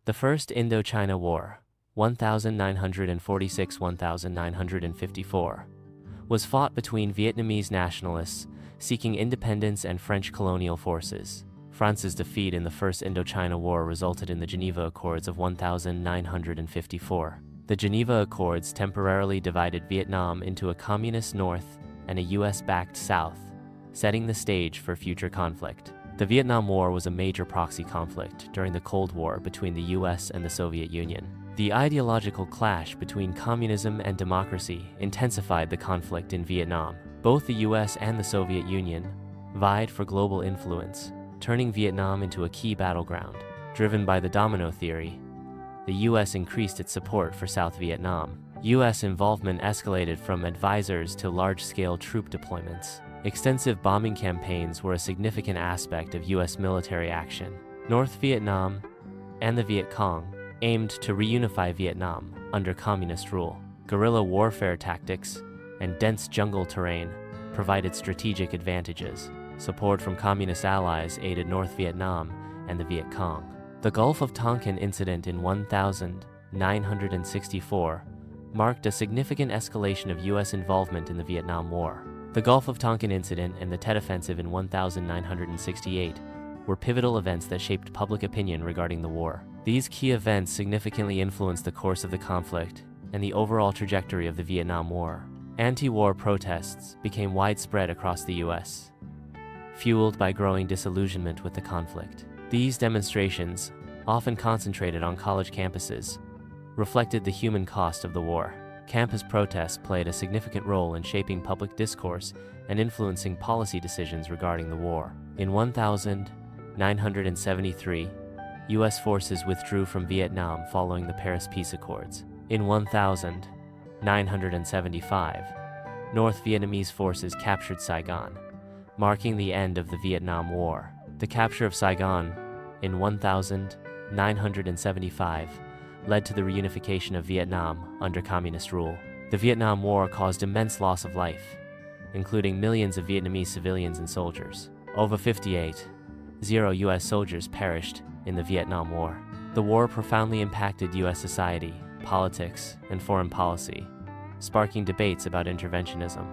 The First Indochina War, 1946–1954, was fought between Vietnamese nationalists seeking independence and French colonial forces. France's defeat in the First Indochina War resulted in the Geneva Accords of 1954. The Geneva Accords temporarily divided Vietnam into a communist north and a US-backed south, setting the stage for future conflict. The Vietnam War was a major proxy conflict during the Cold War between the US and the Soviet Union. The ideological clash between communism and democracy intensified the conflict in Vietnam. Both the US and the Soviet Union vied for global influence, turning Vietnam into a key battleground. Driven by the domino theory, the US increased its support for South Vietnam. US involvement escalated from advisors to large-scale troop deployments. Extensive bombing campaigns were a significant aspect of US military action. North Vietnam and the Viet Cong aimed to reunify Vietnam under communist rule. Guerrilla warfare tactics and dense jungle terrain provided strategic advantages. Support from communist allies aided North Vietnam and the Viet Cong. The Gulf of Tonkin incident in 1964 marked a significant escalation of US involvement in the Vietnam War. The Gulf of Tonkin incident and the Tet Offensive in 1968 were pivotal events that shaped public opinion regarding the war. These key events significantly influenced the course of the conflict and the overall trajectory of the Vietnam War. Anti-war protests became widespread across the US, fueled by growing disillusionment with the conflict. These demonstrations, often concentrated on college campuses, reflected the human cost of the war. Campus protests played a significant role in shaping public discourse and influencing policy decisions regarding the war. In 1973, US forces withdrew from Vietnam following the Paris Peace Accords. In 1975, North Vietnamese forces captured Saigon, marking the end of the Vietnam War. The capture of Saigon in 1975 led to the reunification of Vietnam under communist rule. The Vietnam War caused immense loss of life, including millions of Vietnamese civilians and soldiers. Over 58,000 US soldiers perished in the Vietnam War. The war profoundly impacted US society, politics, and foreign policy, sparking debates about interventionism.